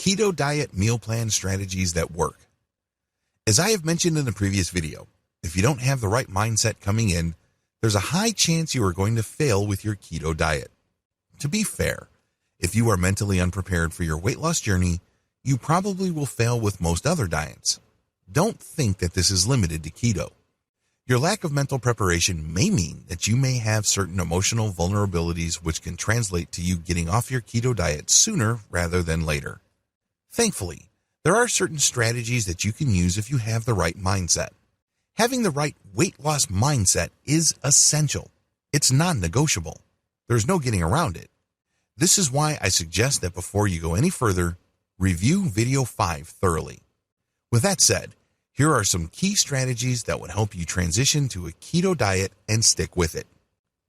Keto diet meal plan strategies that work. As I have mentioned in the previous video, if you don't have the right mindset coming in, there's a high chance you are going to fail with your keto diet. To be fair, if you are mentally unprepared for your weight loss journey, you probably will fail with most other diets. Don't think that this is limited to keto. Your lack of mental preparation may mean that you may have certain emotional vulnerabilities which can translate to you getting off your keto diet sooner rather than later. Thankfully, there are certain strategies that you can use if you have the right mindset. Having the right weight loss mindset is essential. It's non-negotiable. There's no getting around it. This is why I suggest that before you go any further, review video 5 thoroughly. With that said, here are some key strategies that would help you transition to a keto diet and stick with it.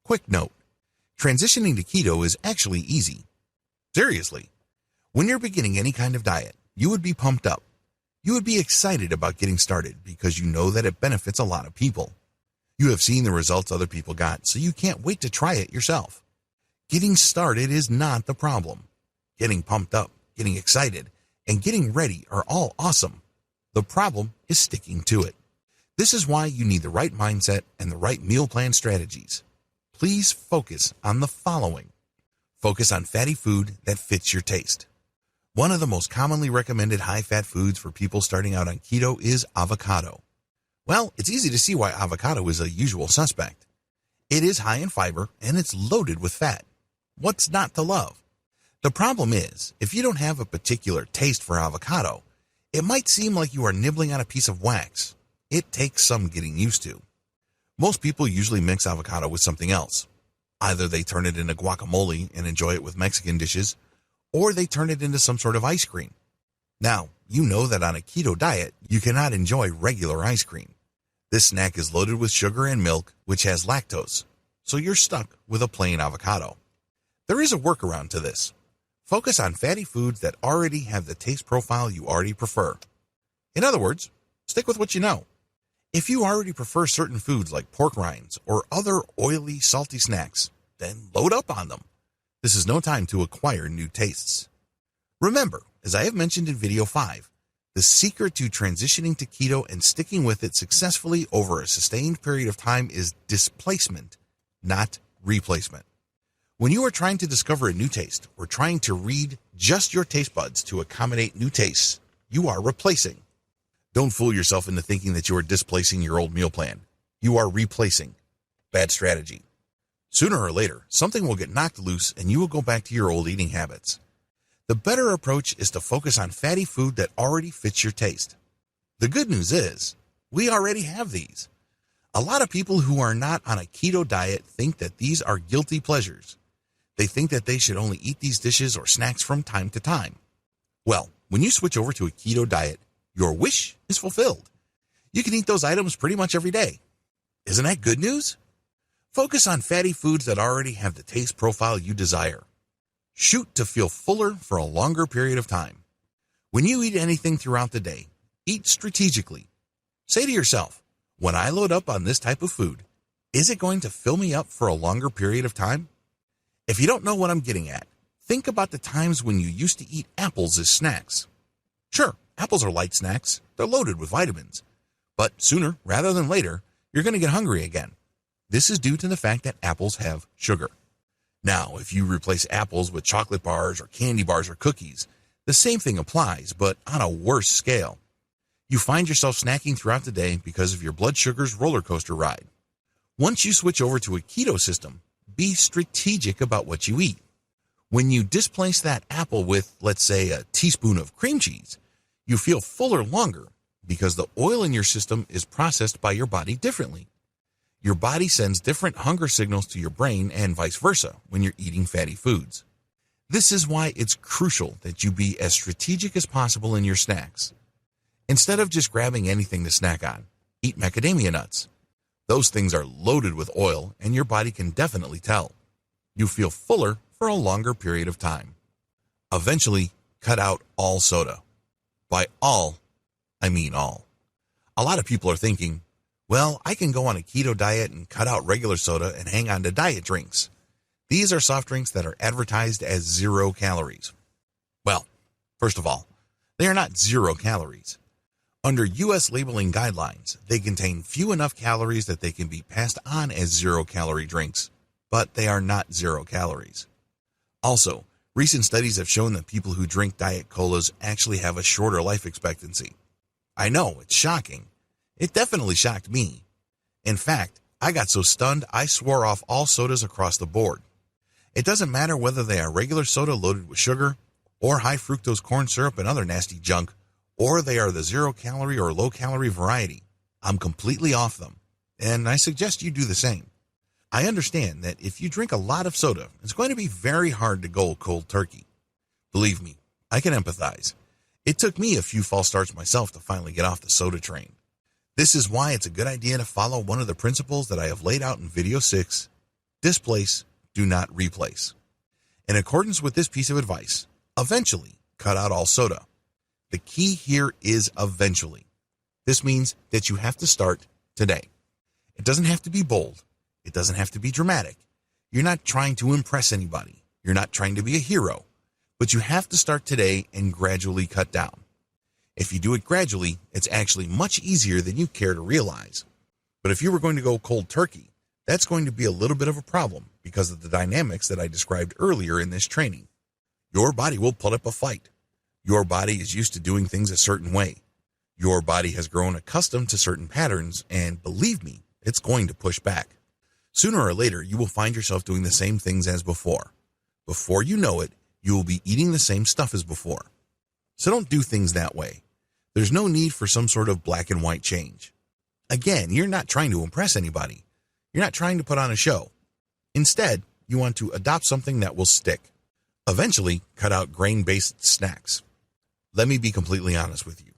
Quick note, transitioning to keto is actually easy. Seriously, when you're beginning any kind of diet, you would be pumped up. You would be excited about getting started because you know that it benefits a lot of people. You have seen the results other people got, so you can't wait to try it yourself. Getting started is not the problem. Getting pumped up, getting excited, and getting ready are all awesome. The problem is sticking to it. This is why you need the right mindset and the right meal plan strategies. Please focus on the following. Focus on fatty food that fits your taste. One of the most commonly recommended high-fat foods for people starting out on keto is avocado. Well, it's easy to see why avocado is a usual suspect. It is high in fiber and it's loaded with fat. What's not to love? The problem is, if you don't have a particular taste for avocado, it might seem like you are nibbling on a piece of wax. It takes some getting used to. Most people usually mix avocado with something else. Either they turn it into guacamole and enjoy it with Mexican dishes, or they turn it into some sort of ice cream. Now, you know that on a keto diet, you cannot enjoy regular ice cream. This snack is loaded with sugar and milk, which has lactose, so you're stuck with a plain avocado. There is a workaround to this. Focus on fatty foods that already have the taste profile you already prefer. In other words, stick with what you know. If you already prefer certain foods like pork rinds or other oily, salty snacks, then load up on them. This is no time to acquire new tastes. Remember, as I have mentioned in video 5, the secret to transitioning to keto and sticking with it successfully over a sustained period of time is displacement, not replacement. When you are trying to discover a new taste or trying to read just your taste buds to accommodate new tastes, you are replacing. Don't fool yourself into thinking that you are displacing your old meal plan. You are replacing. Bad strategy. Sooner or later, something will get knocked loose and you will go back to your old eating habits. The better approach is to focus on fatty food that already fits your taste. The good news is, we already have these. A lot of people who are not on a keto diet think that these are guilty pleasures. They think that they should only eat these dishes or snacks from time to time. Well, when you switch over to a keto diet, your wish is fulfilled. You can eat those items pretty much every day. Isn't that good news? Focus on fatty foods that already have the taste profile you desire. Shoot to feel fuller for a longer period of time. When you eat anything throughout the day, eat strategically. Say to yourself, when I load up on this type of food, is it going to fill me up for a longer period of time? If you don't know what I'm getting at, think about the times when you used to eat apples as snacks. Sure, apples are light snacks. They're loaded with vitamins. But sooner rather than later, you're going to get hungry again. This is due to the fact that apples have sugar. Now, if you replace apples with chocolate bars or candy bars or cookies, the same thing applies, but on a worse scale. You find yourself snacking throughout the day because of your blood sugar's roller coaster ride. Once you switch over to a keto system, be strategic about what you eat. When you displace that apple with, let's say, a teaspoon of cream cheese, you feel fuller longer because the oil in your system is processed by your body differently. Your body sends different hunger signals to your brain and vice versa when you're eating fatty foods. This is why it's crucial that you be as strategic as possible in your snacks. Instead of just grabbing anything to snack on, eat macadamia nuts. Those things are loaded with oil and your body can definitely tell. You feel fuller for a longer period of time. Eventually, cut out all soda. By all, I mean all. A lot of people are thinking, well, I can go on a keto diet and cut out regular soda and hang on to diet drinks. These are soft drinks that are advertised as 0 calories. Well, First of all, they are not 0 calories. Under U.S. labeling guidelines, they contain few enough calories that they can be passed on as 0-calorie drinks, but they are not 0 calories. Also, recent studies have shown that people who drink diet colas actually have a shorter life expectancy. I know, it's shocking. It definitely shocked me. In fact, I got so stunned I swore off all sodas across the board. It doesn't matter whether they are regular soda loaded with sugar, or high fructose corn syrup and other nasty junk, or they are the 0-calorie or low-calorie variety. I'm completely off them, and I suggest you do the same. I understand that if you drink a lot of soda, it's going to be very hard to go cold turkey. Believe me, I can empathize. It took me a few false starts myself to finally get off the soda train. This is why it's a good idea to follow one of the principles that I have laid out in video 6, displace, do not replace. In accordance with this piece of advice, eventually cut out all soda. The key here is eventually. This means that you have to start today. It doesn't have to be bold. It doesn't have to be dramatic. You're not trying to impress anybody. You're not trying to be a hero. But you have to start today and gradually cut down. If you do it gradually, it's actually much easier than you care to realize. But if you were going to go cold turkey, that's going to be a little bit of a problem because of the dynamics that I described earlier in this training. Your body will put up a fight. Your body is used to doing things a certain way. Your body has grown accustomed to certain patterns, and believe me, it's going to push back. Sooner or later, you will find yourself doing the same things as before. Before you know it, you will be eating the same stuff as before. So don't do things that way. There's no need for some sort of black and white change. Again, you're not trying to impress anybody. You're not trying to put on a show. Instead, you want to adopt something that will stick. Eventually, cut out grain-based snacks. Let me be completely honest with you.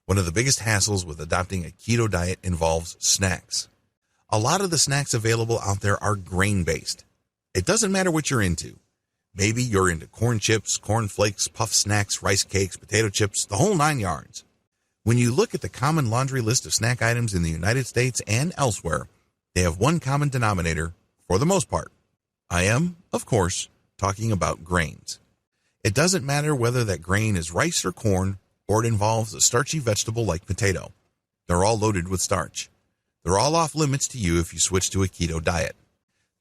One of the biggest hassles with adopting a keto diet involves snacks. A lot of the snacks available out there are grain-based. It doesn't matter what you're into. Maybe you're into corn chips, corn flakes, puff snacks, rice cakes, potato chips, the whole 9 yards. When you look at the common laundry list of snack items in the United States and elsewhere, they have one common denominator for the most part. I am, of course, talking about grains. It doesn't matter whether that grain is rice or corn, or it involves a starchy vegetable like potato. They're all loaded with starch. They're all off limits to you if you switch to a keto diet.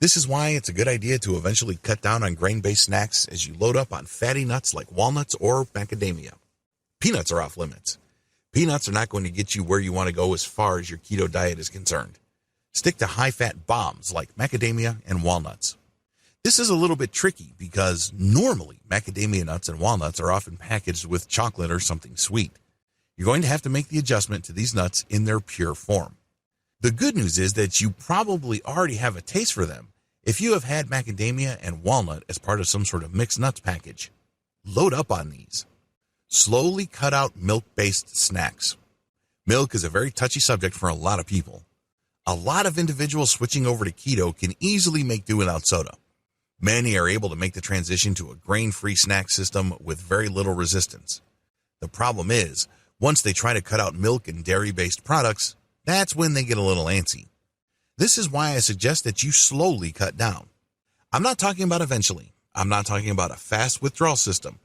This is why it's a good idea to eventually cut down on grain-based snacks as you load up on fatty nuts like walnuts or macadamia. Peanuts are off limits. Peanuts are not going to get you where you want to go as far as your keto diet is concerned. Stick to high-fat bombs like macadamia and walnuts. This is a little bit tricky because normally macadamia nuts and walnuts are often packaged with chocolate or something sweet. You're going to have to make the adjustment to these nuts in their pure form. The good news is that you probably already have a taste for them if you have had macadamia and walnut as part of some sort of mixed nuts package. Load up on these. Slowly cut out milk-based snacks. Milk is a very touchy subject for a lot of people. A lot of individuals switching over to keto can easily make do without soda. Many are able to make the transition to a grain-free snack system with very little resistance. The problem is, once they try to cut out milk and dairy-based products, that's when they get a little antsy. This is why I suggest that you slowly cut down. I'm not talking about eventually. I'm not talking about a fast withdrawal system,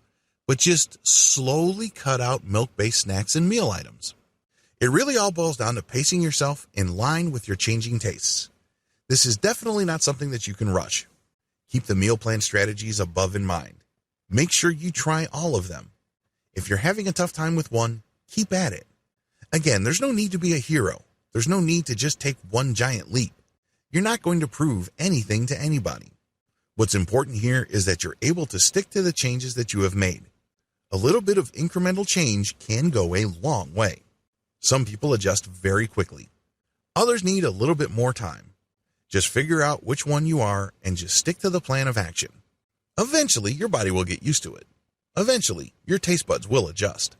but just slowly cut out milk-based snacks and meal items. It really all boils down to pacing yourself in line with your changing tastes. This is definitely not something that you can rush. Keep the meal plan strategies above in mind. Make sure you try all of them. If you're having a tough time with one, keep at it. Again, there's no need to be a hero. There's no need to just take one giant leap. You're not going to prove anything to anybody. What's important here is that you're able to stick to the changes that you have made. A little bit of incremental change can go a long way. Some people adjust very quickly. Others need a little bit more time. Just figure out which one you are and just stick to the plan of action. Eventually, your body will get used to it. Eventually, your taste buds will adjust.